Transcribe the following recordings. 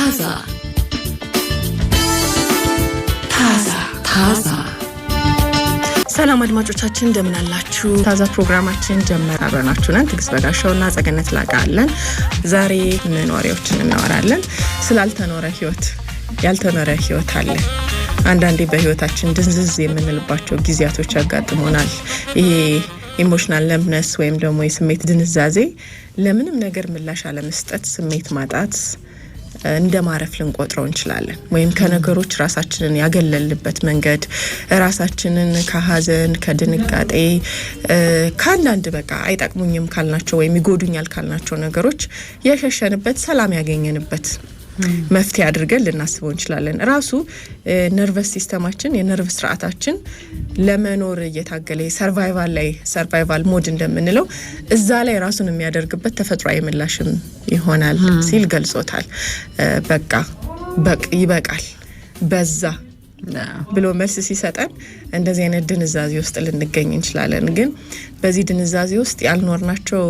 ታዛ ሰላም አድማጮቻችን እንደምን አላችሁ? ታዛ ፕሮግራማችን ጀመረ። አብረናችሁ ነን። ትግስት በጋሻውና ጸገነት ላቃለን። ዛሬ መኖሪያዎችን እናወራለን። ስላልተኖረ ህይወት ያልተኖረ ህይወት አለ። አንዳንዴ በህይወታችን ድንዝዝ የምንልባቸው ጊዜያቶች ያጋጥሙናል። ይሄ ኢሞሽናል ለምነስ ወይም ደግሞ የስሜት ድንዛዜ ለምንም ነገር ምላሽ አለመስጠት፣ ስሜት ማጣት እንደ ማረፍ ልንቆጥረው እንችላለን። ወይም ከነገሮች ራሳችንን ያገለልበት መንገድ ራሳችንን ከሀዘን ከድንጋጤ ካንዳንድ በቃ አይጠቅሙኝም ካልናቸው ወይም ይጎዱኛል ካልናቸው ነገሮች የሸሸንበት ሰላም ያገኘንበት መፍትሄ አድርገን ልናስበው እንችላለን። ራሱ ነርቨስ ሲስተማችን የነርቭ ስርዓታችን ለመኖር እየታገለ ሰርቫይቫል ሞድ እንደምንለው እዛ ላይ ራሱን የሚያደርግበት ተፈጥሯዊ ምላሽም ይሆናል ሲል ገልጾታል። ይበቃል በዛ ብሎ መልስ ሲሰጠን እንደዚህ አይነት ድንዛዜ ውስጥ ልንገኝ እንችላለን። ግን በዚህ ድንዛዜ ውስጥ ያልኖርናቸው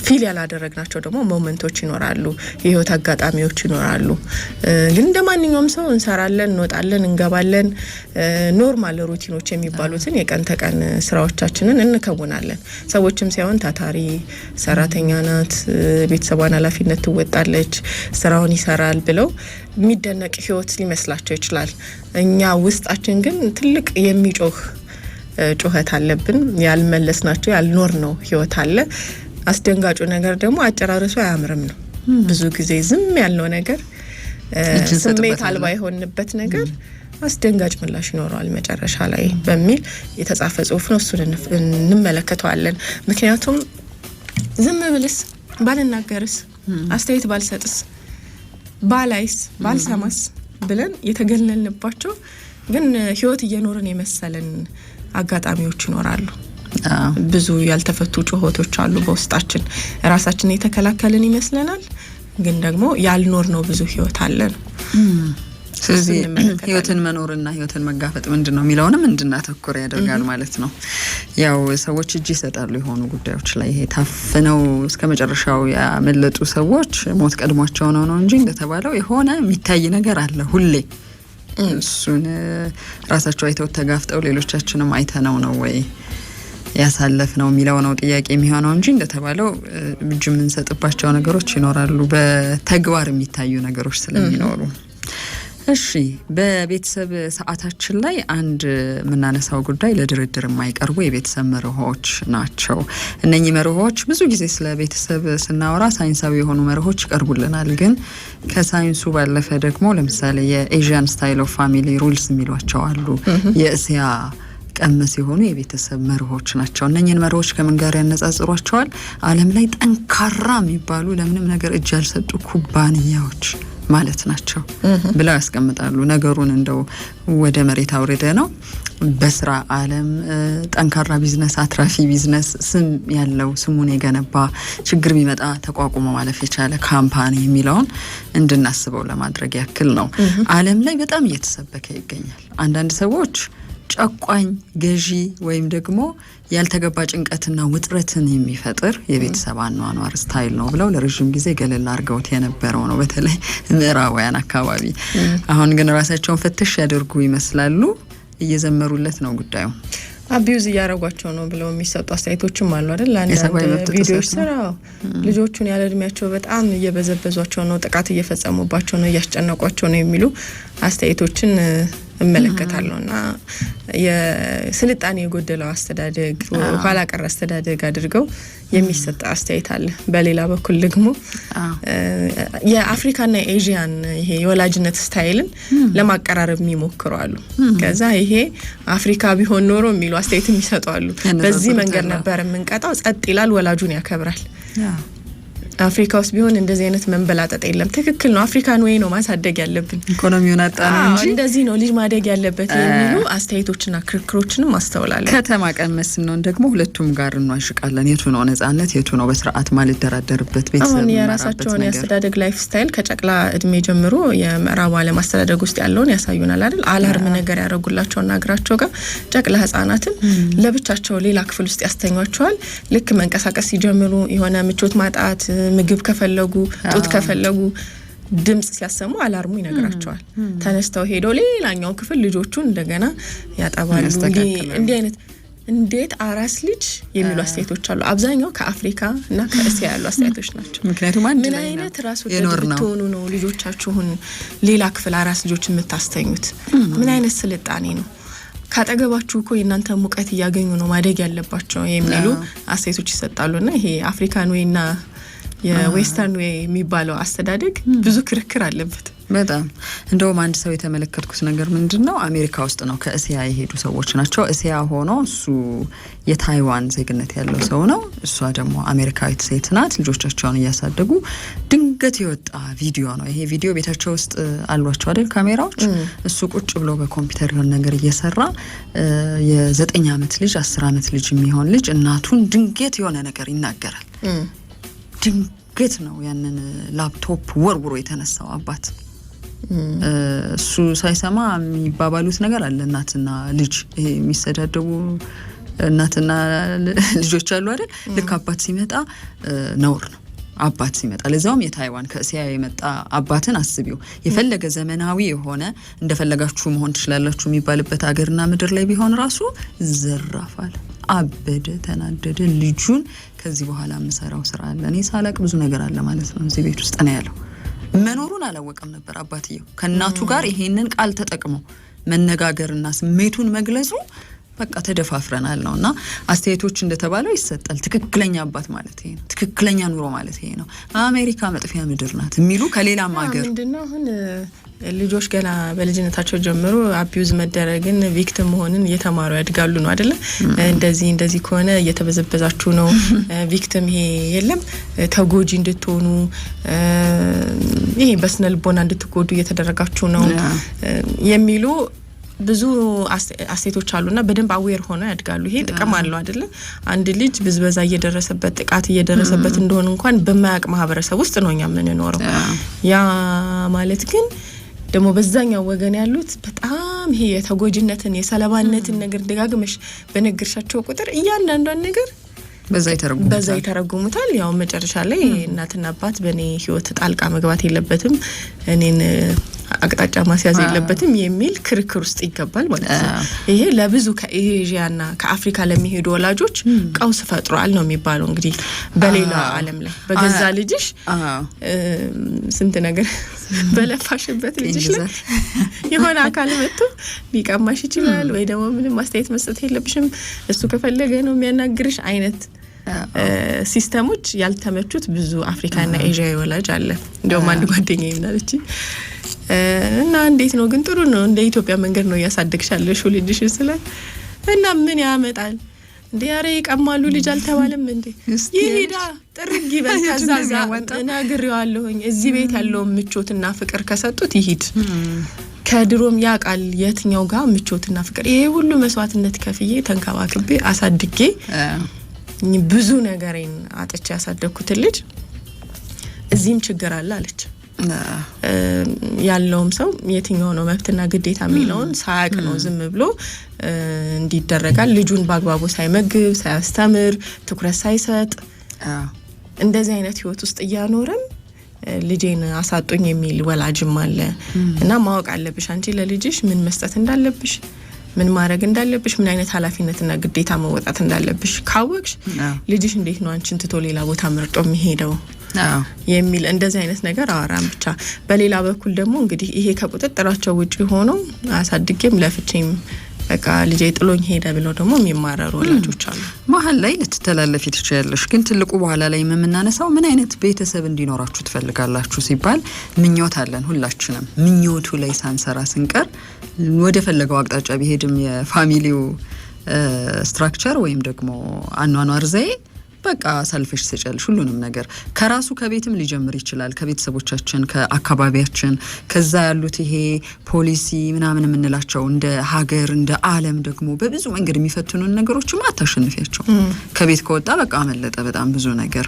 ፊል ያላደረግናቸው ደግሞ ሞመንቶች ይኖራሉ፣ የህይወት አጋጣሚዎች ይኖራሉ። ግን እንደማንኛውም ሰው እንሰራለን፣ እንወጣለን፣ እንገባለን። ኖርማል ሩቲኖች የሚባሉትን የቀን ተቀን ስራዎቻችንን እንከውናለን። ሰዎችም ሳይሆን ታታሪ ሰራተኛ ናት፣ ቤተሰቧን ኃላፊነት ትወጣለች፣ ስራውን ይሰራል ብለው የሚደነቅ ህይወት ሊመስላቸው ይችላል። እኛ ውስጣችን ግን ትልቅ የሚጮህ ጩኸት አለብን። ያልመለስናቸው ያልኖር ነው ህይወት አለ። አስደንጋጩ ነገር ደግሞ አጨራረሱ አያምርም ነው። ብዙ ጊዜ ዝም ያልነው ነገር ስሜት አልባ የሆንበት ነገር አስደንጋጭ ምላሽ ይኖረዋል መጨረሻ ላይ በሚል የተጻፈ ጽሁፍ ነው። እሱን እንመለከተዋለን። ምክንያቱም ዝም ብልስ ባልናገርስ አስተያየት ባልሰጥስ ባላይስ ባልሰማስ ብለን የተገለልንባቸው ግን ህይወት እየኖርን የመሰለን አጋጣሚዎች ይኖራሉ። ብዙ ያልተፈቱ ጩኸቶች አሉ በውስጣችን። ራሳችንን የተከላከልን ይመስለናል፣ ግን ደግሞ ያልኖር ነው ብዙ ህይወት አለን። ስለዚህ ህይወትን መኖርና ህይወትን መጋፈጥ ምንድነው የሚለውንም እንድናተኩር ያደርጋል ማለት ነው። ያው ሰዎች እጅ ይሰጣሉ የሆኑ ጉዳዮች ላይ። ይሄ ታፍነው እስከ መጨረሻው ያመለጡ ሰዎች ሞት ቀድሟቸው ነው እንጂ እንደተባለው የሆነ የሚታይ ነገር አለ ሁሌ። እሱን ራሳቸው አይተው ተጋፍጠው ሌሎቻችንም አይተነው ነው ወይ ያሳለፍነው የሚለው ነው ጥያቄ የሚሆነው እንጂ እንደተባለው እጅ የምንሰጥባቸው ነገሮች ይኖራሉ፣ በተግባር የሚታዩ ነገሮች ስለሚኖሩ። እሺ፣ በቤተሰብ ሰዓታችን ላይ አንድ የምናነሳው ጉዳይ ለድርድር የማይቀርቡ የቤተሰብ መርሆች ናቸው። እነኚህ መርሆች ብዙ ጊዜ ስለ ቤተሰብ ስናወራ ሳይንሳዊ የሆኑ መርሆች ይቀርቡልናል። ግን ከሳይንሱ ባለፈ ደግሞ ለምሳሌ የኤዥያን ስታይል ኦፍ ፋሚሊ ሩልስ የሚሏቸው አሉ። የእስያ ቀመስ የሆኑ የቤተሰብ መርሆች ናቸው። እነኚህን መርሆች ከምን ጋር ያነጻጽሯቸዋል? ዓለም ላይ ጠንካራ የሚባሉ ለምንም ነገር እጅ ያልሰጡ ኩባንያዎች ማለት ናቸው ብለው ያስቀምጣሉ። ነገሩን እንደው ወደ መሬት አውርደ ነው በስራ ዓለም ጠንካራ ቢዝነስ፣ አትራፊ ቢዝነስ፣ ስም ያለው ስሙን የገነባ ችግር ቢመጣ ተቋቁሞ ማለፍ የቻለ ካምፓኒ የሚለውን እንድናስበው ለማድረግ ያክል ነው። ዓለም ላይ በጣም እየተሰበከ ይገኛል። አንዳንድ ሰዎች ጨቋኝ ገዢ ወይም ደግሞ ያልተገባ ጭንቀትና ውጥረትን የሚፈጥር የቤተሰብ አኗኗር ስታይል ነው ብለው ለረጅም ጊዜ ገለል አድርገውት የነበረው ነው፣ በተለይ ምዕራባውያን አካባቢ። አሁን ግን ራሳቸውን ፍትሽ ያደርጉ ይመስላሉ፣ እየዘመሩለት ነው ጉዳዩ። አቢዩዝ እያረጓቸው ነው ብለው የሚሰጡ አስተያየቶችም አሉ አይደል? አንዳንድ ቪዲዮዎች ስራ ልጆቹን ያለ እድሜያቸው በጣም እየበዘበዟቸው ነው፣ ጥቃት እየፈጸሙባቸው ነው፣ እያስጨነቋቸው ነው የሚሉ አስተያየቶችን እመለከታለሁና የስልጣኔ የጎደለው አስተዳደግ ኋላ ቀር አስተዳደግ አድርገው የሚሰጥ አስተያየት አለ። በሌላ በኩል ደግሞ የአፍሪካና የኤዥያን ይሄ የወላጅነት ስታይልን ለማቀራረብ የሚሞክሩ አሉ። ከዛ ይሄ አፍሪካ ቢሆን ኖሮ የሚሉ አስተያየት የሚሰጡ አሉ። በዚህ መንገድ ነበር የምንቀጣው፣ ጸጥ ይላል፣ ወላጁን ያከብራል። አፍሪካ ውስጥ ቢሆን እንደዚህ አይነት መንበላጠጥ የለም። ትክክል ነው። አፍሪካን ወይ ነው ማሳደግ ያለብን፣ ኢኮኖሚውን አጣና እንጂ እንደዚህ ነው ልጅ ማደግ ያለበት የሚሉ አስተያየቶችና ክርክሮችንም አስተውላለን። ከተማ ቀመስ ነው ደግሞ ሁለቱም ጋር እንዋሽቃለን። የቱ ነው ነጻነት፣ የቱ ነው በስርዓት ማልደራደርበት ቤተሰብ? አሁን የራሳቸውን ያስተዳደግ ላይፍ ስታይል ከጨቅላ እድሜ ጀምሮ የምዕራብ ዓለም አስተዳደግ ውስጥ ያለውን ያሳዩናል አይደል? አላርም ነገር ያደርጉላቸውና እግራቸው ጋር ጨቅላ ህጻናትን ለብቻቸው ሌላ ክፍል ውስጥ ያስተኛቸዋል። ልክ መንቀሳቀስ ሲጀምሩ የሆነ ምቾት ማጣት ምግብ ከፈለጉ ጡት ከፈለጉ ድምጽ ሲያሰሙ አላርሙ ይነግራቸዋል። ተነስተው ሄደው ሌላኛው ክፍል ልጆቹን እንደገና ያጠባሉ። እንዲህ አይነት እንዴት አራስ ልጅ የሚሉ አስተያየቶች አሉ። አብዛኛው ከአፍሪካ እና ከእስያ ያሉ አስተያየቶች ናቸው። ምክንያቱም ምን አይነት ራስ ወዳድ ብትሆኑ ነው ልጆቻችሁን ሌላ ክፍል አራስ ልጆች የምታስተኙት? ምን አይነት ስልጣኔ ነው? ካጠገባችሁ እኮ የእናንተ ሙቀት እያገኙ ነው ማደግ ያለባቸው የሚሉ አስተያየቶች ይሰጣሉና ይሄ አፍሪካን ዌይና የዌስተርን ዌይ የሚባለው አስተዳደግ ብዙ ክርክር አለበት። በጣም እንደውም አንድ ሰው የተመለከትኩት ነገር ምንድነው አሜሪካ ውስጥ ነው ከእስያ የሄዱ ሰዎች ናቸው። እስያ ሆኖ እሱ የታይዋን ዜግነት ያለው ሰው ነው። እሷ ደግሞ አሜሪካዊት ሴት ናት። ልጆቻቸውን እያሳደጉ ድንገት የወጣ ቪዲዮ ነው። ይሄ ቪዲዮ ቤታቸው ውስጥ አሏቸው አይደል ካሜራዎች። እሱ ቁጭ ብሎ በኮምፒውተር የሆነ ነገር እየሰራ የ9 ዓመት ልጅ 10 ዓመት ልጅ የሚሆን ልጅ እናቱን ድንገት የሆነ ነገር ይናገራል። ድንገት ነው ያንን ላፕቶፕ ወርውሮ የተነሳው አባት። እሱ ሳይሰማ የሚባባሉት ነገር አለ። እናትና ልጅ ይሄ የሚሰዳደቡ እናትና ልጆች አሉ አይደል? ልክ አባት ሲመጣ ነውር ነው። አባት ሲመጣ ለዛውም የታይዋን ከእስያ የመጣ አባትን አስቢው። የፈለገ ዘመናዊ የሆነ እንደፈለጋችሁ መሆን ትችላላችሁ የሚባልበት አገርና ምድር ላይ ቢሆን ራሱ ዘራፋል። አበደ፣ ተናደደ። ልጁን ከዚህ በኋላ የምሰራው ስራ አለ፣ እኔ ሳላቅ ብዙ ነገር አለ ማለት ነው እዚህ ቤት ውስጥ ነው ያለው። መኖሩን አላወቀም ነበር አባትየው። ከእናቱ ጋር ይሄንን ቃል ተጠቅሞ መነጋገርና ስሜቱን መግለጹ በቃ ተደፋፍረናል ነውና አስተያየቶች እንደተባለው ይሰጣል። ትክክለኛ አባት ማለት ይሄ ነው። ትክክለኛ ኑሮ ማለት ይሄ ነው። አሜሪካ መጥፊያ ምድር ናት የሚሉ ከሌላም ሀገር ምንድነው አሁን ልጆች ገና በልጅነታቸው ጀምሮ አቢዩዝ መደረግን ቪክቲም መሆንን እየተማሩ ያድጋሉ ነው አይደለ? እንደዚህ ከሆነ እየተበዘበዛችሁ ነው። ቪክቲም ይሄ የለም ተጎጂ እንድትሆኑ ይሄ በስነ ልቦና እንድትጎዱ እየተደረጋችሁ ነው የሚሉ ብዙ አስተያየቶች አሉና በደንብ አዌር ሆነው ያድጋሉ። ይሄ ጥቅም አለው አይደለ? አንድ ልጅ ብዝበዛ እየደረሰበት ጥቃት እየደረሰበት እንደሆነ እንኳን በማያውቅ ማህበረሰብ ውስጥ ነው እኛ የምንኖረው። ያ ማለት ግን ደግሞ በዛኛው ወገን ያሉት በጣም ይሄ የተጎጂነትን የሰለባነትን ነገር ደጋግመሽ በነገርሻቸው ቁጥር እያንዳንዷን ነገር በዛ ይተረጉሙታል። ያው መጨረሻ ላይ እናትና አባት በእኔ ህይወት ጣልቃ መግባት የለበትም፣ እኔን አቅጣጫ ማስያዝ የለበትም የሚል ክርክር ውስጥ ይገባል ማለት ነው። ይሄ ለብዙ ከኤዥያና ከአፍሪካ ለሚሄዱ ወላጆች ቀውስ ፈጥሯል ነው የሚባለው። እንግዲህ በሌላ ዓለም ላይ በገዛ ልጅሽ ስንት ነገር በለፋሽበት ልጅሽ ላይ የሆነ አካል መጥቶ ሊቀማሽ ይችላል፣ ወይ ደግሞ ምንም ማስተያየት መስጠት የለብሽም እሱ ከፈለገ ነው የሚያናግርሽ አይነት ሲስተሞች ያልተመቹት ብዙ አፍሪካና ኤዥያ ወላጅ አለ። እንደውም አንድ ጓደኛዬ ምናለች እና እንዴት ነው ግን ጥሩ ነው እንደ ኢትዮጵያ መንገድ ነው ያሳደግሻለሽ ልጅሽ ስለ እና ምን ያመጣል እንዴ? ኧረ ይቀማሉ ልጅ አልተባለም እንዴ? ይሄዳ ጥርግ ይበል ከዛዛ እናግሬዋለሁኝ። እዚህ ቤት ያለው ምቾትና ፍቅር ከሰጡት ይሂድ። ከድሮም ያቃል የትኛው ጋር ምቾትና ፍቅር ይሄ ሁሉ መስዋዕትነት ከፍዬ ተንከባክቤ አሳድጌ ብዙ ነገሬን አጥቼ ያሳደግኩት ልጅ እዚህም ችግር አለ አለች። ያለውም ሰው የትኛው ነው መብትና ግዴታ የሚለውን ሳያቅ ነው ዝም ብሎ እንዲደረጋል። ልጁን በአግባቡ ሳይመግብ ሳያስተምር ትኩረት ሳይሰጥ እንደዚህ አይነት ህይወት ውስጥ እያኖረም ልጄን አሳጡኝ የሚል ወላጅም አለ። እና ማወቅ አለብሽ አንቺ ለልጅሽ ምን መስጠት እንዳለብሽ፣ ምን ማድረግ እንዳለብሽ፣ ምን አይነት ኃላፊነትና ግዴታ መወጣት እንዳለብሽ ካወቅሽ ልጅሽ እንዴት ነው አንቺን ትቶ ሌላ ቦታ መርጦ የሚሄደው የሚል እንደዚህ አይነት ነገር አወራም ብቻ። በሌላ በኩል ደግሞ እንግዲህ ይሄ ከቁጥጥራቸው ውጪ ሆኖ አሳድጌም ለፍቼም በቃ ልጄ ጥሎኝ ሄደ ብለው ደግሞ የሚማረሩ ወላጆች አሉ። መሀል ላይ ልትተላለፊ ትችያለሽ፣ ግን ትልቁ በኋላ ላይ የምናነሳው ምን አይነት ቤተሰብ እንዲኖራችሁ ትፈልጋላችሁ ሲባል ምኞት አለን ሁላችንም። ምኞቱ ላይ ሳንሰራ ስንቀር ወደ ፈለገው አቅጣጫ ቢሄድም የፋሚሊው ስትራክቸር ወይም ደግሞ አኗኗር ዘዬ በቃ ሳልፈሽ ትሰጫለሽ ሁሉንም ነገር። ከራሱ ከቤትም ሊጀምር ይችላል፣ ከቤተሰቦቻችን፣ ከአካባቢያችን፣ ከዛ ያሉት ይሄ ፖሊሲ ምናምን የምንላቸው እንደ ሀገር እንደ ዓለም ደግሞ በብዙ መንገድ የሚፈትኑን ነገሮችም አታሸንፊያቸው። ከቤት ከወጣ በቃ አመለጠ በጣም ብዙ ነገር።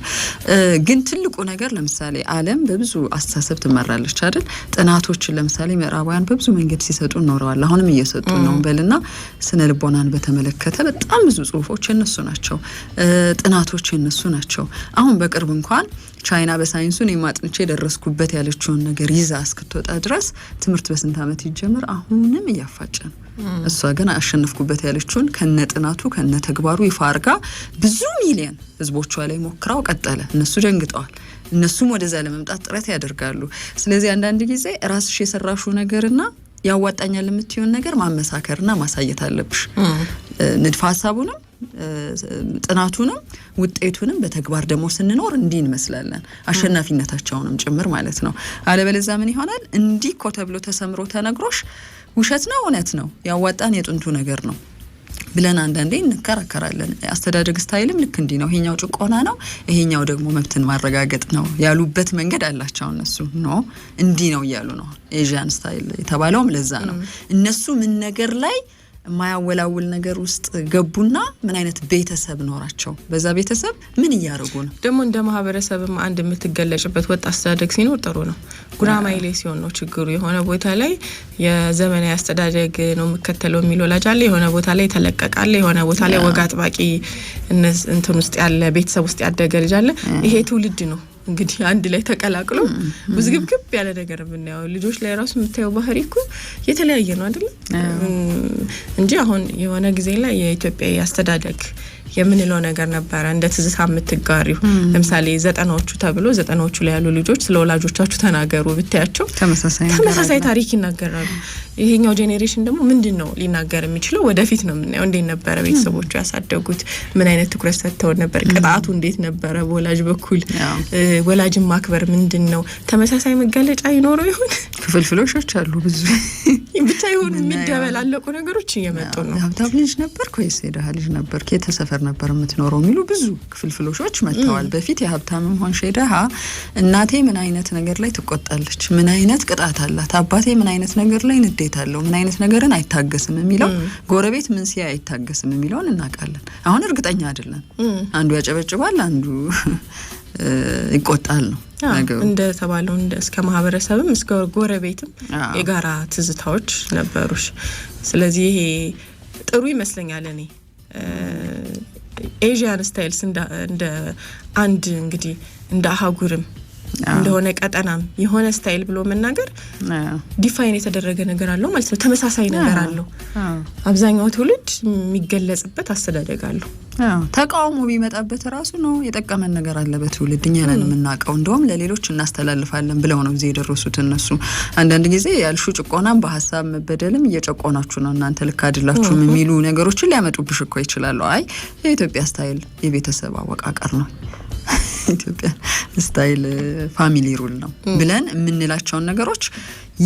ግን ትልቁ ነገር ለምሳሌ ዓለም በብዙ አስተሳሰብ ትመራለች አይደል? ጥናቶችን ለምሳሌ ምዕራባውያን በብዙ መንገድ ሲሰጡ ኖረዋል፣ አሁንም እየሰጡ ነው በልና ስነ ልቦናን በተመለከተ በጣም ብዙ ጽሁፎች እነሱ ናቸው። ጥናቶች ውጤቶች የነሱ ናቸው። አሁን በቅርብ እንኳን ቻይና በሳይንሱን የማጥንቼ ደረስኩበት ያለችውን ነገር ይዛ እስክትወጣ ድረስ ትምህርት በስንት ዓመት ይጀምር አሁንም እያፋጨን እሷ ግን አሸነፍኩበት ያለችውን ከነጥናቱ ከነተግባሩ ይፋርጋ ብዙ ሚሊዮን ህዝቦቿ ላይ ሞክራው ቀጠለ። እነሱ ደንግጠዋል። እነሱም ወደዛ ለመምጣት ጥረት ያደርጋሉ። ስለዚህ አንዳንድ ጊዜ ራስሽ የሰራሹ ነገርና ያዋጣኛል የምትዩን ነገር ማመሳከርና ማሳየት አለብሽ። ንድፈ ሐሳቡንም ጥናቱንም ውጤቱንም በተግባር ደግሞ ስንኖር እንዲህ እንመስላለን አሸናፊነታቸውንም ጭምር ማለት ነው። አለበለዚያ ምን ይሆናል? እንዲህ እኮ ተብሎ ተሰምሮ ተነግሮሽ ውሸት ነው እውነት ነው ያዋጣን የጥንቱ ነገር ነው ብለን አንዳንዴ እንከራከራለን። አስተዳደግ ስታይልም ልክ እንዲህ ነው። ይሄኛው ጭቆና ነው፣ ይሄኛው ደግሞ መብትን ማረጋገጥ ነው ያሉበት መንገድ አላቸው እነሱ ነው እንዲህ ነው እያሉ ነው። ኤዥያን ስታይል የተባለውም ለዛ ነው። እነሱ ምን ነገር ላይ የማያወላውል ነገር ውስጥ ገቡና ምን አይነት ቤተሰብ ኖራቸው በዛ ቤተሰብ ምን እያደረጉ ነው። ደግሞ እንደ ማህበረሰብም አንድ የምትገለጭበት ወጥ አስተዳደግ ሲኖር ጥሩ ነው። ጉራማይሌ ሲሆን ነው ችግሩ። የሆነ ቦታ ላይ የዘመናዊ አስተዳደግ ነው የምከተለው የሚል ወላጅ አለ፣ የሆነ ቦታ ላይ ተለቀቃለ፣ የሆነ ቦታ ላይ ወግ አጥባቂ እንትን ውስጥ ያለ ቤተሰብ ውስጥ ያደገ ልጅ አለ። ይሄ ትውልድ ነው እንግዲህ አንድ ላይ ተቀላቅሎ ውዝግብግብ ያለ ነገር ብናየው ልጆች ላይ ራሱ የምታየው ባህሪ እኮ የተለያየ ነው አይደል? እንጂ አሁን የሆነ ጊዜ ላይ የኢትዮጵያ አስተዳደግ የምንለው ነገር ነበረ እንደ ትዝታ የምትጋሪው። ለምሳሌ 90ዎቹ ተብሎ 90ዎቹ ላይ ያሉ ልጆች ስለ ወላጆቻችሁ ተናገሩ ብታያቸው ተመሳሳይ ታሪክ ይናገራሉ። ይሄኛው ጄኔሬሽን ደግሞ ምንድነው ሊናገር የሚችለው? ወደፊት ነው የምናየው። እንዴት ነበረ ቤተሰቦቹ ያሳደጉት? ምን አይነት ትኩረት ሰጥተው ነበር? ቅጣቱ እንዴት ነበረ በወላጅ በኩል? ወላጅን ማክበር ምንድነው? ተመሳሳይ መገለጫ ይኖረው ይሆን? ክፍልፍሎሾች አሉ ብዙ ብቻ ይሁን የሚደበላለቁ ነገሮች እየመጡ ነው። ሀብታም ልጅ ነበር ወይስ የደሃ ልጅ ነበር? ከተሰፈር ነበር የምትኖረው የሚሉ ብዙ ክፍልፍሎሾች መጥተዋል። በፊት የሀብታምም ሆንሽ የደሃ እናቴ ምን አይነት ነገር ላይ ትቆጣለች፣ ምን አይነት ቅጣት አላት፣ አባቴ ምን አይነት ነገር ላይ ንዴት አለው፣ ምን አይነት ነገርን አይታገስም የሚለው፣ ጎረቤት ምን ሲያ አይታገስም የሚለውን እናውቃለን። አሁን እርግጠኛ አይደለም። አንዱ ያጨበጭባል፣ አንዱ ይቆጣል ነው ነገሩ። እንደ ተባለው እስከ ማህበረሰብም እስከ ጎረቤትም የጋራ ትዝታዎች ነበሩሽ። ስለዚህ ይሄ ጥሩ ይመስለኛል። እኔ ኤዥያን ስታይልስ እንደ አንድ እንግዲህ እንደ አህጉርም እንደሆነ ቀጠናም የሆነ ስታይል ብሎ መናገር ዲፋይን የተደረገ ነገር አለው ማለት ነው። ተመሳሳይ ነገር አለው። አብዛኛው ትውልድ የሚገለጽበት አስተዳደግ አለው። ተቃውሞ ቢመጣበት ራሱ ነው የጠቀመን ነገር አለ በትውልድ እኛ ነን የምናውቀው። እንደውም ለሌሎች እናስተላልፋለን ብለው ነው እዚህ የደረሱት እነሱ። አንዳንድ ጊዜ ያልሹ ጭቆናም በሀሳብ መበደልም እየጨቆናችሁ ነው እናንተ ልክ አይደላችሁም የሚሉ ነገሮችን ሊያመጡብሽ እኮ ይችላሉ። አይ የኢትዮጵያ ስታይል የቤተሰብ አወቃቀር ነው፣ ኢትዮጵያ ስታይል ፋሚሊ ሩል ነው ብለን የምንላቸውን ነገሮች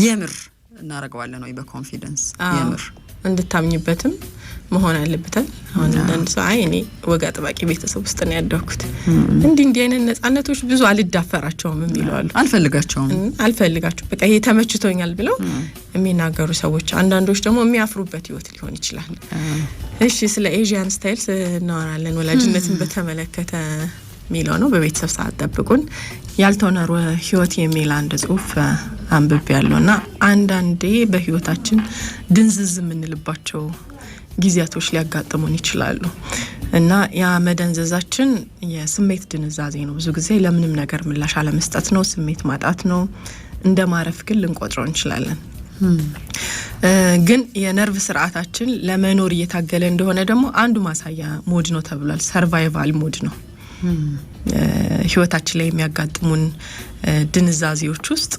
የምር እናረጋዋለን ወይ በኮንፊደንስ የምር እንድታምኝበትም መሆን አለበት። አሁን አንድ ሰው አይ እኔ ወግ አጥባቂ ቤተሰብ ውስጥ ነው ያደኩት እንዲህ አይነት ነፃነቶች ብዙ አልዳፈራቸውም የሚሏሉ። አልፈልጋቸው በቃ ይሄ ተመችቶኛል ብለው የሚናገሩ ሰዎች፣ አንዳንዶች ደግሞ የሚያፍሩበት ህይወት ሊሆን ይችላል። እሺ ስለ ኤዥያን ስታይልስ እናወራለን። ወላጅነትን በተመለከተ ሚለው ነው። በቤተሰብ ሰዓት ጠብቁን። ያልተኖረ ህይወት የሚል አንድ ጽሁፍ አንብቤ ያለውና አንዳንዴ በህይወታችን ድንዝዝ የምንልባቸው ጊዜያቶች ሊያጋጥሙን ይችላሉ እና ያ መደንዘዛችን የስሜት ድንዛዜ ነው። ብዙ ጊዜ ለምንም ነገር ምላሽ አለመስጠት ነው፣ ስሜት ማጣት ነው። እንደ ማረፍ ግን ልንቆጥረው እንችላለን። ግን የነርቭ ስርዓታችን ለመኖር እየታገለ እንደሆነ ደግሞ አንዱ ማሳያ ሞድ ነው ተብሏል። ሰርቫይቫል ሞድ ነው። ህይወታችን ላይ የሚያጋጥሙን ድንዛዜዎች ውስጥ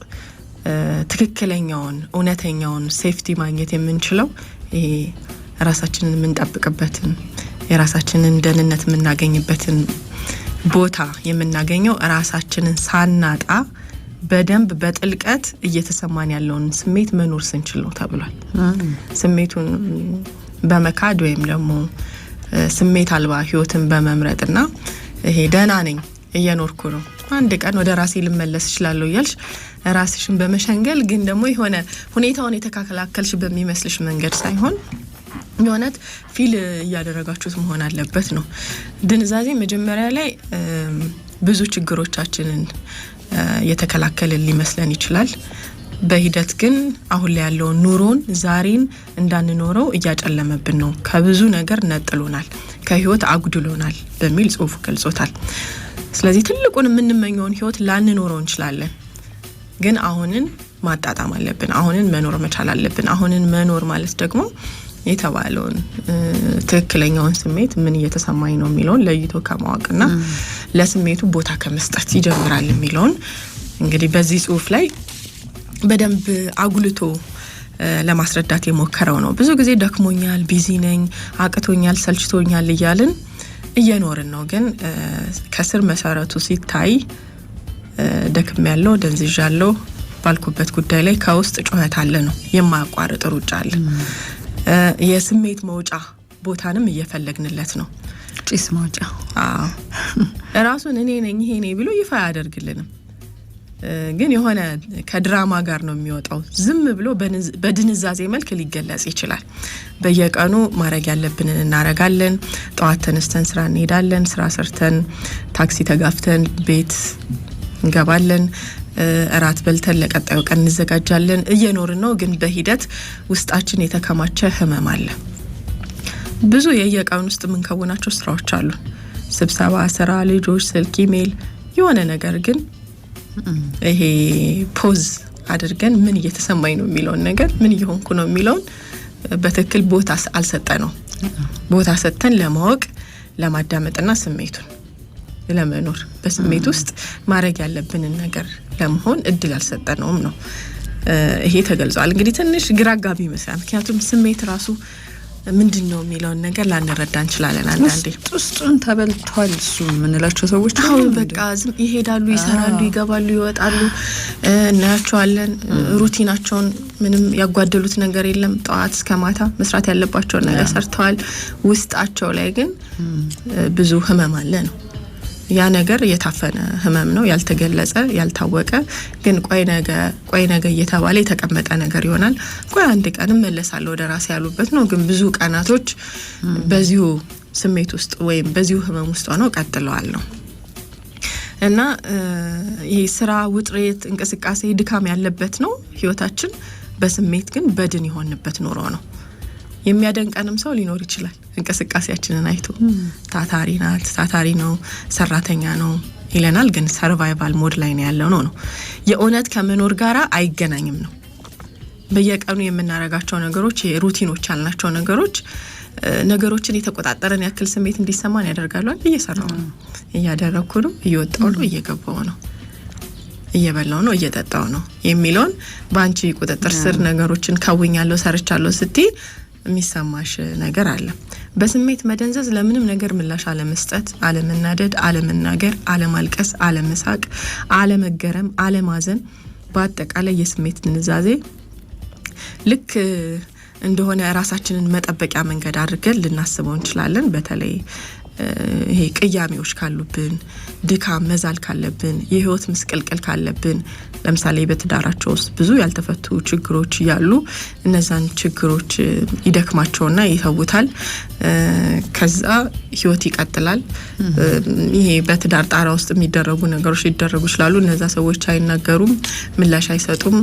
ትክክለኛውን እውነተኛውን ሴፍቲ ማግኘት የምንችለው ይሄ ራሳችንን የምንጠብቅበትን የራሳችንን ደህንነት የምናገኝበትን ቦታ የምናገኘው ራሳችንን ሳናጣ በደንብ በጥልቀት እየተሰማን ያለውን ስሜት መኖር ስንችል ነው ተብሏል። ስሜቱን በመካድ ወይም ደግሞ ስሜት አልባ ህይወትን በመምረጥና ይሄ ደህና ነኝ እየኖርኩ ነው አንድ ቀን ወደ ራሴ ልመለስ እችላለሁ እያልሽ ራስሽን በመሸንገል ግን ደግሞ የሆነ ሁኔታውን የተካከላከልሽ በሚመስልሽ መንገድ ሳይሆን የሆነት ፊል እያደረጋችሁት መሆን አለበት ነው። ድንዛዜ መጀመሪያ ላይ ብዙ ችግሮቻችንን የተከላከልን ሊመስለን ይችላል። በሂደት ግን አሁን ላይ ያለውን ኑሮን ዛሬን እንዳንኖረው እያጨለመብን ነው። ከብዙ ነገር ነጥሎናል። ከህይወት አጉድሎናል በሚል ጽሁፉ ገልጾታል። ስለዚህ ትልቁን የምንመኘውን ህይወት ላንኖረው እንችላለን፣ ግን አሁንን ማጣጣም አለብን። አሁንን መኖር መቻል አለብን። አሁንን መኖር ማለት ደግሞ የተባለውን ትክክለኛውን ስሜት ምን እየተሰማኝ ነው የሚለውን ለይቶ ከማወቅና ለስሜቱ ቦታ ከመስጠት ይጀምራል የሚለውን እንግዲህ በዚህ ጽሁፍ ላይ በደንብ አጉልቶ ለማስረዳት የሞከረው ነው። ብዙ ጊዜ ደክሞኛል፣ ቢዚ ነኝ፣ አቅቶኛል፣ ሰልችቶኛል እያልን እየኖርን ነው። ግን ከስር መሰረቱ ሲታይ ደክም ያለው ደንዝዣ ያለው ባልኩበት ጉዳይ ላይ ከውስጥ ጩኸት አለ ነው፣ የማያቋርጥ ሩጫ አለ። የስሜት መውጫ ቦታንም እየፈለግንለት ነው። ጭስ ማውጫ ራሱን እኔ ነኝ ይሄ ነኝ ብሎ ይፋ ያደርግልንም፣ ግን የሆነ ከድራማ ጋር ነው የሚወጣው። ዝም ብሎ በድንዛዜ መልክ ሊገለጽ ይችላል። በየቀኑ ማድረግ ያለብንን እናረጋለን። ጠዋት ተነስተን ስራ እንሄዳለን። ስራ ሰርተን ታክሲ ተጋፍተን ቤት እንገባለን። እራት በልተን ለቀጣዩ ቀን እንዘጋጃለን። እየኖርን ነው፣ ግን በሂደት ውስጣችን የተከማቸ ህመም አለ። ብዙ የየቀኑ ውስጥ የምንከውናቸው ስራዎች አሉ። ስብሰባ፣ ስራ፣ ልጆች፣ ስልክ፣ ኢሜል፣ የሆነ ነገር ግን ይሄ ፖዝ አድርገን ምን እየተሰማኝ ነው የሚለውን ነገር ምን እየሆንኩ ነው የሚለውን በትክክል ቦታ አልሰጠነው። ቦታ ሰጥተን ለማወቅ ለማዳመጥና ስሜቱን ለመኖር በስሜት ውስጥ ማድረግ ያለብንን ነገር ለመሆን እድል አልሰጠነውም ነው ይሄ ተገልጿል። እንግዲህ ትንሽ ግራ አጋቢ ይመስላል። ምክንያቱም ስሜት ራሱ ምንድነው የሚለውን ነገር ላንረዳ እንችላለን። አንዳንዴ ውስጡን ተበልቷል እሱ የምንላቸው ሰዎች አሁን በቃ ዝም ይሄዳሉ፣ ይሰራሉ፣ ይገባሉ፣ ይወጣሉ፣ እናያቸዋለን። ሩቲናቸውን ምንም ያጓደሉት ነገር የለም። ጠዋት እስከ ማታ መስራት ያለባቸውን ነገር ሰርተዋል። ውስጣቸው ላይ ግን ብዙ ህመም አለ ነው። ያ ነገር የታፈነ ህመም ነው፣ ያልተገለጸ ያልታወቀ ግን ቆይ ነገ እየተባለ የተቀመጠ ነገር ይሆናል። ቆይ አንድ ቀን እመለሳለሁ ወደ ራሴ ያሉበት ነው። ግን ብዙ ቀናቶች በዚሁ ስሜት ውስጥ ወይም በዚሁ ህመም ውስጥ ሆነው ቀጥለዋል ነው እና ይሄ ስራ፣ ውጥረት፣ እንቅስቃሴ፣ ድካም ያለበት ነው ህይወታችን። በስሜት ግን በድን የሆንበት ኑሮ ነው። የሚያደንቀንም ሰው ሊኖር ይችላል። እንቅስቃሴያችንን አይቶ ታታሪ ናት፣ ታታሪ ነው፣ ሰራተኛ ነው ይለናል። ግን ሰርቫይቫል ሞድ ላይ ነው ያለው ነው። የእውነት ከመኖር ጋራ አይገናኝም ነው። በየቀኑ የምናረጋቸው ነገሮች የሩቲኖች ያልናቸው ነገሮችን የተቆጣጠረን ያክል ስሜት እንዲሰማን ያደርጋሉ። እየሰራው ነው፣ እያደረኩ ነው፣ እየወጣው ነው፣ እየገባው ነው፣ እየበላው ነው፣ እየጠጣው ነው የሚለውን በአንቺ ቁጥጥር ስር ነገሮችን ካውኛለሁ፣ ሰርቻለሁ ስትይ የሚሰማሽ ነገር አለ። በስሜት መደንዘዝ ለምንም ነገር ምላሽ አለመስጠት፣ አለመናደድ፣ አለመናገር፣ አለማልቀስ፣ አለመሳቅ፣ አለመገረም፣ አለማዘን፣ በአጠቃላይ የስሜት ድንዛዜ ልክ እንደሆነ ራሳችንን መጠበቂያ መንገድ አድርገን ልናስበው እንችላለን። በተለይ ይሄ ቅያሜዎች ካሉብን፣ ድካም መዛል ካለብን፣ የህይወት ምስቅልቅል ካለብን፣ ለምሳሌ በትዳራቸው ውስጥ ብዙ ያልተፈቱ ችግሮች ያሉ እነዛን ችግሮች ይደክማቸውና ይተውታል። ከዛ ህይወት ይቀጥላል። ይሄ በትዳር ጣራ ውስጥ የሚደረጉ ነገሮች ሊደረጉ ይችላሉ። እነዛ ሰዎች አይናገሩም፣ ምላሽ አይሰጡም፣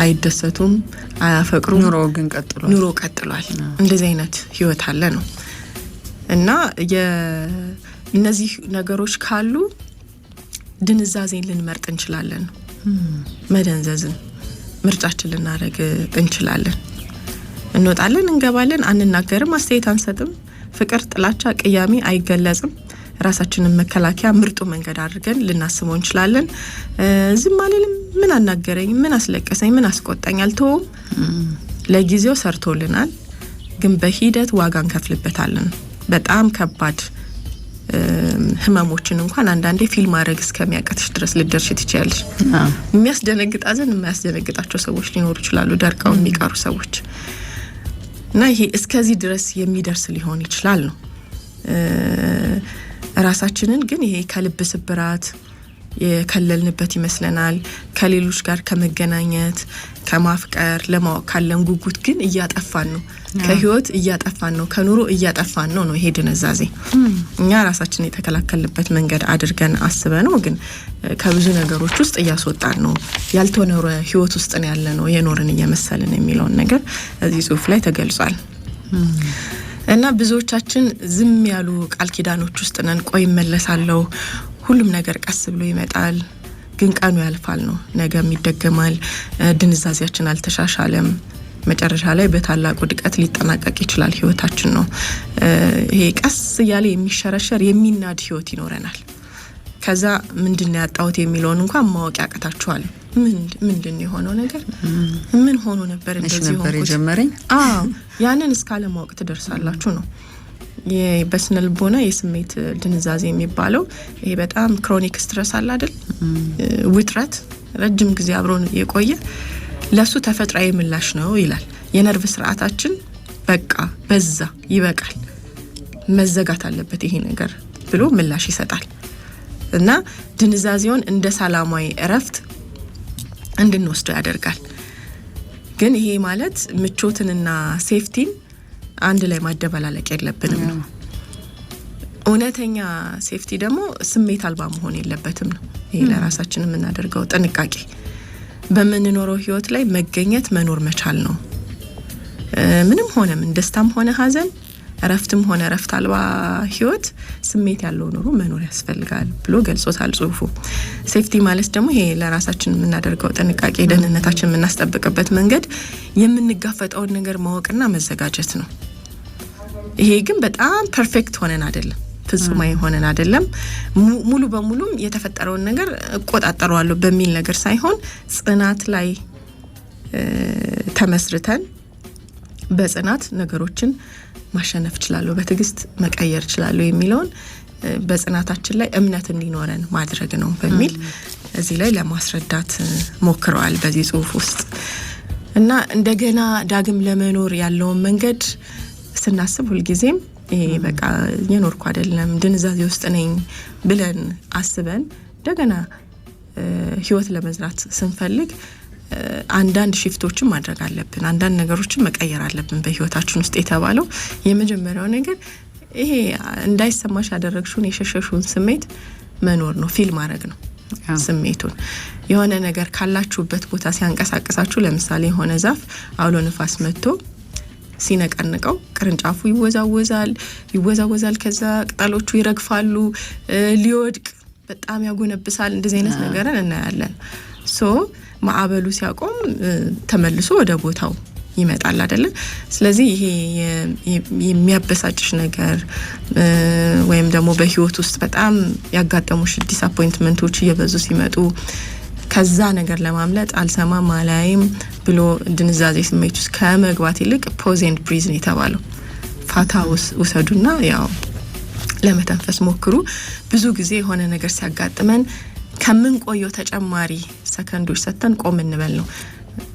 አይደሰቱም፣ አያፈቅሩም። ኑሮ ቀጥሏል። እንደዚህ አይነት ህይወት አለ ነው እና እነዚህ ነገሮች ካሉ ድንዛዜን ልንመርጥ እንችላለን። መደንዘዝን ምርጫችን ልናደርግ እንችላለን። እንወጣለን፣ እንገባለን፣ አንናገርም፣ አስተያየት አንሰጥም፣ ፍቅር፣ ጥላቻ፣ ቅያሜ አይገለጽም። ራሳችንን መከላከያ ምርጡ መንገድ አድርገን ልናስበው እንችላለን። ዝም አልልም፣ ምን አናገረኝ፣ ምን አስለቀሰኝ፣ ምን አስቆጣኝ አልተውም። ለጊዜው ሰርቶልናል፣ ግን በሂደት ዋጋ እንከፍልበታለን። በጣም ከባድ ህመሞችን እንኳን አንዳንዴ ፊልም ማድረግ እስከሚያቀትሽ ድረስ ልደርሽ ትችያለሽ። የሚያስደነግጣዘን የማያስደነግጣቸው ሰዎች ሊኖሩ ይችላሉ፣ ደርቀው የሚቀሩ ሰዎች እና ይሄ እስከዚህ ድረስ የሚደርስ ሊሆን ይችላል ነው። ራሳችንን ግን ይሄ ከልብ ስብራት የከለልንበት ይመስለናል። ከሌሎች ጋር ከመገናኘት ከማፍቀር ለማወቅ ካለን ጉጉት ግን እያጠፋን ነው። ከህይወት እያጠፋን ነው። ከኑሮ እያጠፋን ነው። ይሄ ድንዛዜ እኛ ራሳችን የተከላከልንበት መንገድ አድርገን አስበ ነው፣ ግን ከብዙ ነገሮች ውስጥ እያስወጣን ነው። ያልተኖረ ህይወት ውስጥ ነው ያለ ነው፣ የኖርን እየመሰልን የሚለውን ነገር እዚህ ጽሁፍ ላይ ተገልጿል። እና ብዙዎቻችን ዝም ያሉ ቃል ኪዳኖች ውስጥ ነን። ቆይ መለሳለሁ፣ ሁሉም ነገር ቀስ ብሎ ይመጣል፣ ግን ቀኑ ያልፋል ነው፣ ነገም ይደገማል፣ ድንዛዜያችን አልተሻሻለም፣ መጨረሻ ላይ በታላቁ ድቀት ሊጠናቀቅ ይችላል ህይወታችን ነው። ይሄ ቀስ እያለ የሚሸረሸር የሚናድ ህይወት ይኖረናል። ከዛ ምንድነው ያጣሁት የሚለውን እንኳን ማወቅ ያቀታችኋል። ምንድን የሆነው ነገር ምን ሆኖ ነበር እንደዚህ ሆንኩት? ያንን እስካለ ማወቅ ትደርሳላችሁ ነው። የበስነ ልቦና የስሜት ድንዛዜ የሚባለው ይሄ በጣም ክሮኒክ ስትረስ አለ አይደል? ውጥረት ረጅም ጊዜ አብሮን የቆየ ለሱ ተፈጥሯዊ ምላሽ ነው ይላል። የነርቭ ስርዓታችን በቃ በዛ ይበቃል፣ መዘጋት አለበት ይሄ ነገር ብሎ ምላሽ ይሰጣል። እና ድንዛዜውን እንደ ሰላማዊ እረፍት እንድንወስደው ያደርጋል። ግን ይሄ ማለት ምቾትንና ሴፍቲን አንድ ላይ ማደበላለቅ የለብንም ነው። እውነተኛ ሴፍቲ ደግሞ ስሜት አልባ መሆን የለበትም ነው። ይሄ ለራሳችን የምናደርገው ጥንቃቄ በምንኖረው ህይወት ላይ መገኘት መኖር መቻል ነው። ምንም ሆነ ምን ደስታም ሆነ ሀዘን እረፍትም ሆነ እረፍት አልባ ህይወት ስሜት ያለው ኑሮ መኖር ያስፈልጋል ብሎ ገልጾታል ጽሁፉ። ሴፍቲ ማለት ደግሞ ይሄ ለራሳችን የምናደርገው ጥንቃቄ፣ ደህንነታችን የምናስጠብቅበት መንገድ፣ የምንጋፈጠውን ነገር ማወቅና መዘጋጀት ነው። ይሄ ግን በጣም ፐርፌክት ሆነን አይደለም፣ ፍጹማዊ ሆነን አይደለም፣ ሙሉ በሙሉም የተፈጠረውን ነገር እቆጣጠረዋለሁ በሚል ነገር ሳይሆን ጽናት ላይ ተመስርተን በጽናት ነገሮችን ማሸነፍ እችላለሁ፣ በትዕግስት መቀየር እችላለሁ የሚለውን በጽናታችን ላይ እምነት እንዲኖረን ማድረግ ነው በሚል እዚህ ላይ ለማስረዳት ሞክረዋል በዚህ ጽሁፍ ውስጥ። እና እንደገና ዳግም ለመኖር ያለውን መንገድ ስናስብ ሁልጊዜም ይሄ በቃ የኖርኩ አይደለም ድንዛዜ ውስጥ ነኝ ብለን አስበን እንደገና ህይወት ለመዝራት ስንፈልግ አንዳንድ ሽፍቶችን ማድረግ አለብን፣ አንዳንድ ነገሮችን መቀየር አለብን በህይወታችን ውስጥ የተባለው የመጀመሪያው ነገር ይሄ እንዳይሰማሽ ያደረግሽውን የሸሸሽውን ስሜት መኖር ነው፣ ፊል ማድረግ ነው። ስሜቱን የሆነ ነገር ካላችሁበት ቦታ ሲያንቀሳቀሳችሁ፣ ለምሳሌ የሆነ ዛፍ አውሎ ንፋስ መጥቶ ሲነቀንቀው ቅርንጫፉ ይወዛወዛል፣ ከዛ ቅጠሎቹ ይረግፋሉ፣ ሊወድቅ በጣም ያጎነብሳል። እንደዚህ አይነት ነገርን እናያለን። ማዕበሉ ሲያቆም ተመልሶ ወደ ቦታው ይመጣል አይደለ? ስለዚህ ይሄ የሚያበሳጭሽ ነገር ወይም ደግሞ በህይወት ውስጥ በጣም ያጋጠሙሽ ዲስአፖይንትመንቶች እየበዙ ሲመጡ ከዛ ነገር ለማምለጥ አልሰማም አላይም ብሎ ድንዛዜ ስሜት ውስጥ ከመግባት ይልቅ ፖዝ ኤንድ ብሪዝ ነው የተባለው። ፋታ ውሰዱና ያው ለመተንፈስ ሞክሩ። ብዙ ጊዜ የሆነ ነገር ሲያጋጥመን ከምን ቆየው ተጨማሪ ሰከንዶች ሰተን ቆም እንበል ነው።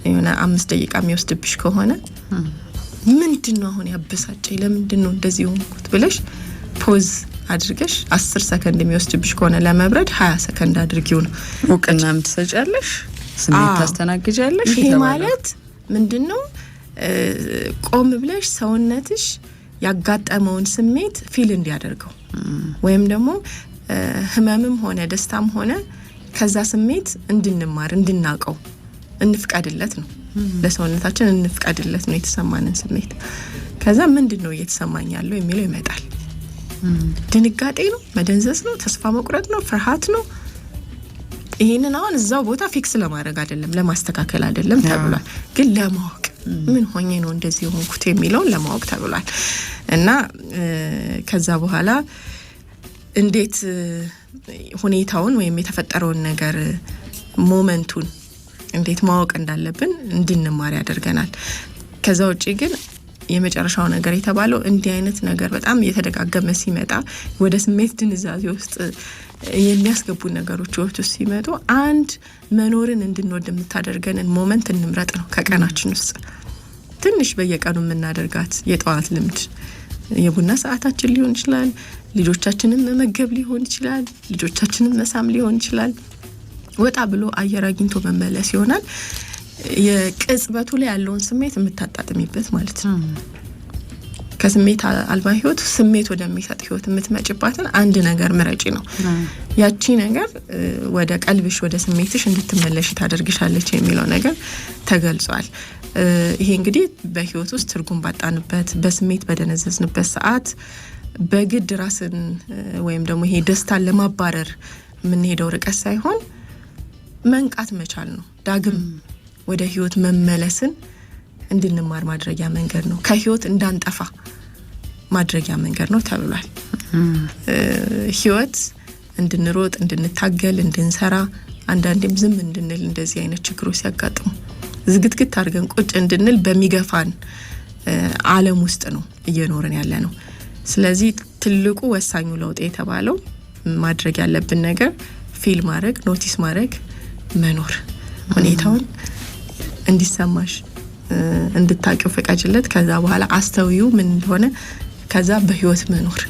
የሆነ 5 ደቂቃ የሚወስድብሽ ከሆነ ምንድነው አሁን ያበሳጨኝ፣ ለምንድነው እንደዚህ ሆንኩት ብለሽ ፖዝ አድርገሽ 10 ሰከንድ የሚወስድብሽ ከሆነ ለመብረድ 20 ሰከንድ አድርጊው ነው። ወቅናም ትሰጫለሽ፣ ስሜት ታስተናግጃለሽ። ይሄ ማለት ምንድነው? ቆም ብለሽ ሰውነትሽ ያጋጠመውን ስሜት ፊል እንዲያደርገው ወይም ደግሞ ህመምም ሆነ ደስታም ሆነ ከዛ ስሜት እንድንማር እንድናቀው እንፍቀድለት ነው። ለሰውነታችን እንፍቀድለት ነው የተሰማንን ስሜት። ከዛ ምንድነው እየተሰማኝ ያለው የሚለው ይመጣል። ድንጋጤ ነው፣ መደንዘዝ ነው፣ ተስፋ መቁረጥ ነው፣ ፍርሃት ነው። ይሄንን አሁን እዛው ቦታ ፊክስ ለማድረግ አይደለም፣ ለማስተካከል አይደለም ተብሏል። ግን ለማወቅ ምን ሆኜ ነው እንደዚህ ሆንኩት የሚለውን ለማወቅ ተብሏል። እና ከዛ በኋላ እንዴት ሁኔታውን ወይም የተፈጠረውን ነገር ሞመንቱን እንዴት ማወቅ እንዳለብን እንድንማር ያደርገናል። ከዛ ውጪ ግን የመጨረሻው ነገር የተባለው እንዲህ አይነት ነገር በጣም እየተደጋገመ ሲመጣ ወደ ስሜት ድንዛዜ ውስጥ የሚያስገቡ ነገሮች ወጥቶ ሲመጡ አንድ መኖርን እንድንወድ የምታደርገንን ሞመንት እንምረጥ ነው። ከቀናችን ውስጥ ትንሽ በየቀኑ የምናደርጋት የጠዋት ልምድ የቡና ሰዓታችን ሊሆን ይችላል፣ ልጆቻችንን መመገብ ሊሆን ይችላል፣ ልጆቻችንን መሳም ሊሆን ይችላል። ወጣ ብሎ አየር አግኝቶ መመለስ ይሆናል። የቅጽበቱ ላይ ያለውን ስሜት የምታጣጥሚበት ማለት ነው። ከስሜት አልባ ህይወት ስሜት ወደሚሰጥ ህይወት የምትመጭባትን አንድ ነገር ምረጪ ነው። ያቺ ነገር ወደ ቀልብሽ ወደ ስሜትሽ እንድትመለሽ ታደርግሻለች የሚለው ነገር ተገልጿል። ይሄ እንግዲህ በህይወት ውስጥ ትርጉም ባጣንበት በስሜት በደነዘዝንበት ሰዓት በግድ ራስን ወይም ደግሞ ይሄ ደስታን ለማባረር የምንሄደው ርቀት ሳይሆን መንቃት መቻል ነው። ዳግም ወደ ህይወት መመለስን እንድንማር ማድረጊያ መንገድ ነው። ከህይወት እንዳንጠፋ ማድረጊያ መንገድ ነው ተብሏል። ህይወት እንድንሮጥ፣ እንድንታገል፣ እንድንሰራ አንዳንዴም ዝም እንድንል እንደዚህ አይነት ችግሮች ሲያጋጥሙ ዝግትግት አድርገን ቁጭ እንድንል በሚገፋን ዓለም ውስጥ ነው እየኖርን ያለ ነው። ስለዚህ ትልቁ ወሳኙ ለውጥ የተባለው ማድረግ ያለብን ነገር ፊል ማድረግ፣ ኖቲስ ማድረግ፣ መኖር፣ ሁኔታውን እንዲሰማሽ እንድታቂው ፈቃጅለት። ከዛ በኋላ አስተውዩ ምን እንደሆነ፣ ከዛ በህይወት መኖር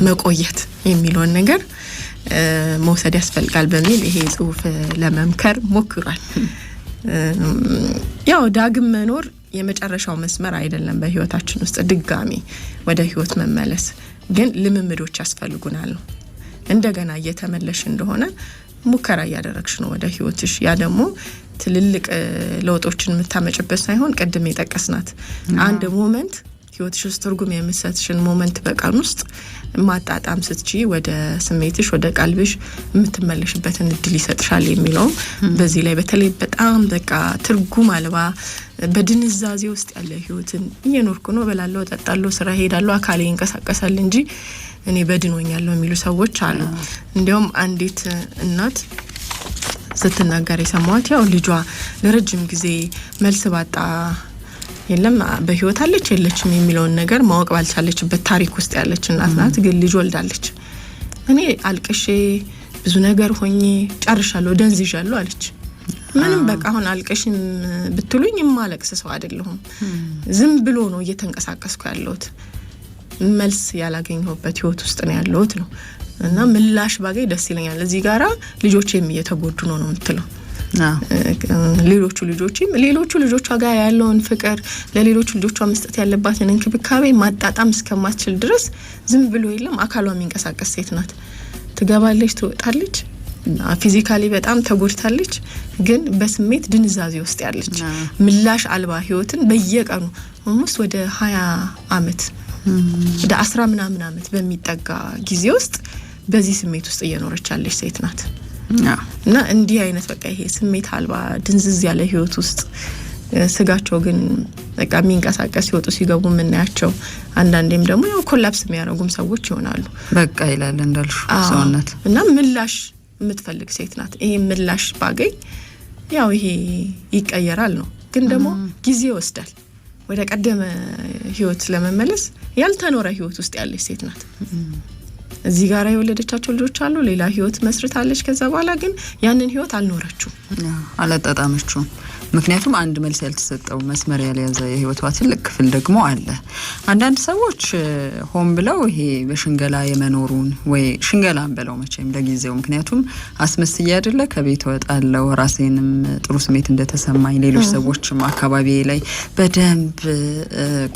መቆየት የሚለውን ነገር መውሰድ ያስፈልጋል በሚል ይሄ ጽሁፍ ለመምከር ሞክሯል። ያው ዳግም መኖር የመጨረሻው መስመር አይደለም። በህይወታችን ውስጥ ድጋሚ ወደ ህይወት መመለስ ግን ልምምዶች ያስፈልጉናል ነው። እንደገና እየተመለሽ እንደሆነ ሙከራ እያደረግሽ ነው ወደ ህይወትሽ። ያ ደግሞ ትልልቅ ለውጦችን የምታመጭበት ሳይሆን ቅድም የጠቀስናት አንድ ሞመንት ህይወትሽ ውስጥ ትርጉም የምትሰጥሽን ሞመንት በቀን ውስጥ ማጣጣም ስትቺ ወደ ስሜትሽ ወደ ቀልብሽ የምትመለሽበትን እድል ይሰጥሻል የሚለው በዚህ ላይ በተለይ በጣም በቃ ትርጉም አልባ በድንዛዜ ውስጥ ያለ ህይወትን እየኖርኩ ነው፣ በላለው፣ ጠጣለው፣ ስራ ሄዳለው፣ አካሌ ይንቀሳቀሳል እንጂ እኔ በድኖኛለሁ የሚሉ ሰዎች አሉ። እንዲያውም አንዲት እናት ስትናገር የሰማዋት ያው ልጇ ለረጅም ጊዜ መልስ ባጣ የለም በህይወት አለች የለችም የሚለውን ነገር ማወቅ ባልቻለችበት ታሪክ ውስጥ ያለች እናት ናት። ግን ልጅ ወልዳለች። እኔ አልቅሼ ብዙ ነገር ሆኜ ጨርሻለሁ፣ ደንዝዣለሁ አለች። ምንም በቃ አሁን አልቅሽም ብትሉኝ የማለቅስ ሰው አይደለሁም፣ ዝም ብሎ ነው እየተንቀሳቀስኩ ያለሁት፣ መልስ ያላገኘሁበት ህይወት ውስጥ ነው ያለሁት ነው እና ምላሽ ባገኝ ደስ ይለኛል። እዚህ ጋራ ልጆቼም እየተጎዱ ነው የምትለው። ሌሎቹ ልጆቿ ጋር ያለውን ፍቅር ለሌሎቹ ልጆቿ መስጠት ያለባትን እንክብካቤ ማጣጣም እስከማትችል ድረስ ዝም ብሎ የለም አካሏ የሚንቀሳቀስ ሴት ናት። ትገባለች፣ ትወጣለች፣ ፊዚካሊ በጣም ተጎድታለች፣ ግን በስሜት ድንዛዜ ውስጥ ያለች ምላሽ አልባ ህይወትን በየቀኑ ኦልሞስት ወደ 20 አመት ወደ 10 ምናምን አመት በሚጠጋ ጊዜ ውስጥ በዚህ ስሜት ውስጥ እየኖረች ያለች ሴት ናት። እና እንዲህ አይነት በቃ ይሄ ስሜት አልባ ድንዝዝ ያለ ህይወት ውስጥ ስጋቸው ግን በቃ የሚንቀሳቀስ ሲወጡ ሲገቡ የምናያቸው አንዳንዴም ደግሞ ያው ኮላፕስ የሚያደርጉም ሰዎች ይሆናሉ። በቃ ይላል እንዳልሹ ሰውነት እና ምላሽ የምትፈልግ ሴት ናት። ይሄ ምላሽ ባገኝ ያው ይሄ ይቀየራል ነው። ግን ደግሞ ጊዜ ይወስዳል። ወደ ቀደመ ህይወት ለመመለስ ያልተኖረ ህይወት ውስጥ ያለች ሴት ናት። እዚህ ጋር የወለደቻቸው ልጆች አሉ፣ ሌላ ህይወት መስርታለች። ከዛ በኋላ ግን ያንን ህይወት አልኖረችው፣ አላጣጣመችው። ምክንያቱም አንድ መልስ ያልተሰጠው መስመር ያልያዘ የህይወቷ ትልቅ ክፍል ደግሞ አለ። አንዳንድ ሰዎች ሆን ብለው ይሄ በሽንገላ የመኖሩን ወይ ሽንገላን ብለው መቼም ለጊዜው ምክንያቱም አስመስያ አይደለ ከቤት ወጣለው ራሴንም ጥሩ ስሜት እንደተሰማኝ ሌሎች ሰዎችም አካባቢ ላይ በደንብ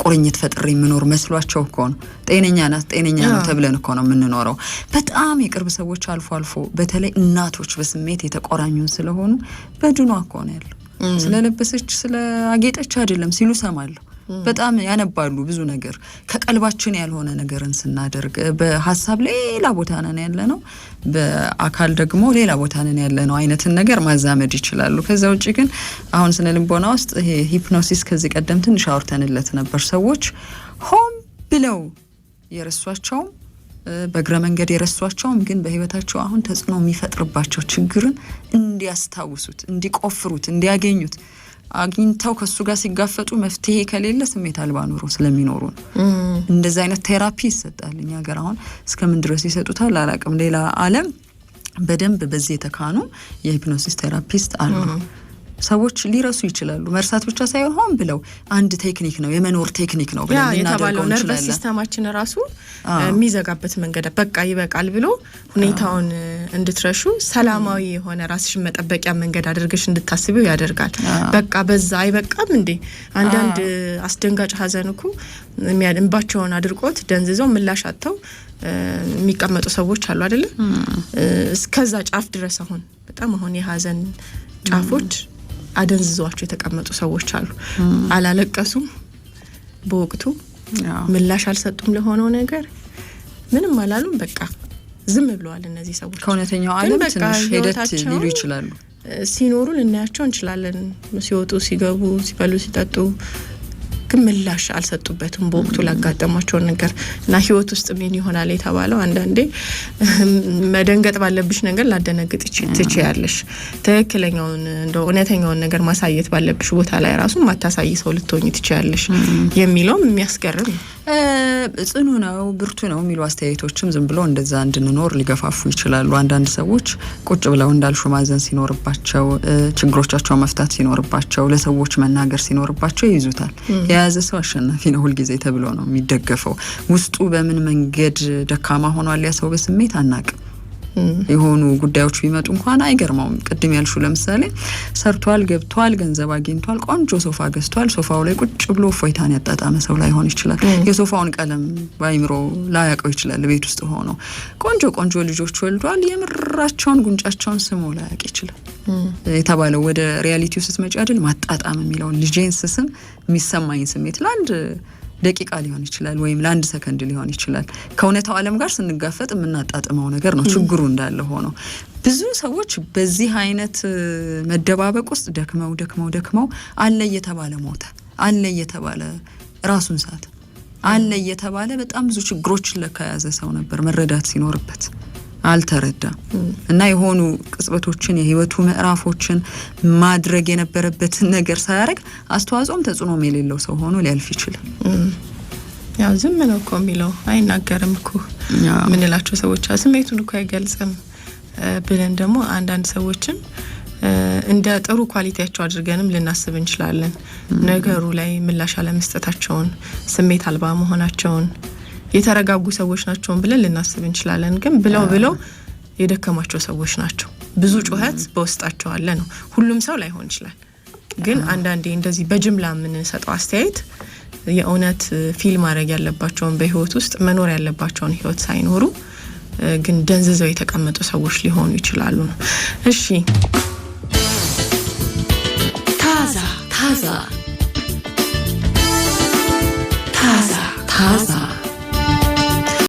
ቁርኝት ፈጥሬ የምኖር መስሏቸው እኮ ነው ጤነኛ ነው ተብለን እኮ ነው የምንኖረው። በጣም የቅርብ ሰዎች አልፎ አልፎ በተለይ እናቶች በስሜት የተቆራኙን ስለሆኑ በድኗ እኮ ነው ያለው ስለለበሰች ስለአጌጠች አይደለም ሲሉ ሰማለሁ። በጣም ያነባሉ ብዙ ነገር ከቀልባችን ያልሆነ ነገርን ስናደርግ በሐሳብ ሌላ ቦታ ነን ያለነው፣ በአካል ደግሞ ሌላ ቦታ ነን ያለነው አይነትን ነገር ማዛመድ ይችላሉ። ከዛ ውጪ ግን አሁን ስነ ልቦና ውስጥ ይሄ ሂፕኖሲስ ከዚህ ቀደም ትንሽ አውርተንለት ነበር። ሰዎች ሆን ብለው የረሷቸው በእግረ መንገድ የረሷቸውም ግን በህይወታቸው አሁን ተጽዕኖ የሚፈጥርባቸው ችግርን እንዲያስታውሱት፣ እንዲቆፍሩት፣ እንዲያገኙት አግኝተው ከሱ ጋር ሲጋፈጡ መፍትሄ ከሌለ ስሜት አልባ ኑሮ ስለሚኖሩ ነው። እንደዛ አይነት ቴራፒ ይሰጣል። እኛ ሀገር አሁን እስከምን ድረስ ይሰጡታል አላውቅም። ሌላ ዓለም በደንብ በዚህ የተካኑ የሂፕኖሲስ ቴራፒስት አሉ። ሰዎች ሊረሱ ይችላሉ። መርሳት ብቻ ሳይሆን ሆን ብለው አንድ ቴክኒክ ነው የመኖር ቴክኒክ ነው ብለን እናደርገው እንችላለን። ነርቨስ ሲስተማችን ራሱ የሚዘጋበት መንገድ በቃ ይበቃል ብሎ ሁኔታውን እንድትረሹ ሰላማዊ የሆነ ራስሽን መጠበቂያ መንገድ አድርገሽ እንድታስቢው ያደርጋል። በቃ በዛ አይበቃም እንዴ? አንዳንድ አስደንጋጭ ሀዘን እኮ እንባቸውን አድርቆት ደንዝዘው ምላሽ አጥተው የሚቀመጡ ሰዎች አሉ አይደለ? እስከዛ ጫፍ ድረስ አሁን የሀዘን ጫፎች አደንዝዟቸው የተቀመጡ ሰዎች አሉ። አላለቀሱም፣ በወቅቱ ምላሽ አልሰጡም፣ ለሆነው ነገር ምንም አላሉም። በቃ ዝም ብለዋል። እነዚህ ሰዎች ከእውነተኛው ዓለም ትንሽ ሄደት ሊሉ ይችላሉ። ሲኖሩ ልናያቸው እንችላለን። ሲወጡ፣ ሲገቡ፣ ሲበሉ፣ ሲጠጡ ግን ምላሽ አልሰጡበትም በወቅቱ ላጋጠማቸውን ነገር እና ህይወት ውስጥ ምን ይሆናል የተባለው አንዳንዴ መደንገጥ ባለብሽ ነገር ላደነግጥ ትችያለሽ። ትክክለኛውን እንደው እውነተኛውን ነገር ማሳየት ባለብሽ ቦታ ላይ ራሱ ማታሳይ ሰው ልትሆኚ ትችያለሽ የሚለውም የሚያስገርም ጽኑ ነው ብርቱ ነው የሚሉ አስተያየቶችም ዝም ብሎ እንደዛ እንድንኖር ሊገፋፉ ይችላሉ። አንዳንድ ሰዎች ቁጭ ብለው እንዳልሹ ማዘን ሲኖርባቸው፣ ችግሮቻቸውን መፍታት ሲኖርባቸው፣ ለሰዎች መናገር ሲኖርባቸው ይይዙታል። የያዘ ሰው አሸናፊ ነው ሁልጊዜ ተብሎ ነው የሚደገፈው። ውስጡ በምን መንገድ ደካማ ሆኗል ያ ሰው በስሜት አናቅም። የሆኑ ጉዳዮች ቢመጡ እንኳን አይገርመውም። ቅድም ያልሹ ለምሳሌ ሰርቷል፣ ገብቷል፣ ገንዘብ አግኝቷል፣ ቆንጆ ሶፋ ገዝቷል። ሶፋው ላይ ቁጭ ብሎ ፎይታን ያጣጣመ ሰው ላይሆን ይችላል። የሶፋውን ቀለም ባይምሮ ላያውቀው ይችላል። ቤት ውስጥ ሆኖ ቆንጆ ልጆች ወልዷል። የምራቸውን ጉንጫቸውን ስሞ ላያውቅ ይችላል። የተባለው ወደ ሪያሊቲው ስትመጪ አይደል ማጣጣም የሚለውን ልጄን ስስም የሚሰማኝ ስሜት ለአንድ ደቂቃ ሊሆን ይችላል ወይም ለአንድ ሰከንድ ሊሆን ይችላል። ከእውነታው ዓለም ጋር ስንጋፈጥ የምናጣጥመው ነገር ነው። ችግሩ እንዳለ ሆኖ ብዙ ሰዎች በዚህ አይነት መደባበቅ ውስጥ ደክመው አለ እየተባለ ሞተ፣ አለ እየተባለ ራሱን ሳተ፣ አለ እየተባለ በጣም ብዙ ችግሮችን ለካ የያዘ ሰው ነበር። መረዳት ሲኖርበት አልተረዳም እና የሆኑ ቅጽበቶችን የህይወቱ ምዕራፎችን ማድረግ የነበረበትን ነገር ሳያደርግ አስተዋጽኦም ተጽዕኖም የሌለው ሰው ሆኖ ሊያልፍ ይችላል። ያው ዝም ነው እኮ የሚለው አይናገርም እኮ ምንላቸው ሰዎች ስሜቱን እኮ አይገልጽም ብለን ደግሞ አንዳንድ ሰዎችን እንደ ጥሩ ኳሊቲያቸው አድርገንም ልናስብ እንችላለን። ነገሩ ላይ ምላሽ አለመስጠታቸውን፣ ስሜት አልባ መሆናቸውን የተረጋጉ ሰዎች ናቸው ብለን ልናስብ እንችላለን። ግን ብለው የደከማቸው ሰዎች ናቸው። ብዙ ጩኸት በውስጣቸው አለ ነው። ሁሉም ሰው ላይሆን ይችላል። ግን አንዳንዴ እንደዚህ በጅምላ የምንሰጠው አስተያየት የእውነት ፊል ማድረግ ያለባቸውን በህይወት ውስጥ መኖር ያለባቸውን ህይወት ሳይኖሩ ግን ደንዝዘው የተቀመጡ ሰዎች ሊሆኑ ይችላሉ ነው። እሺ ታዛ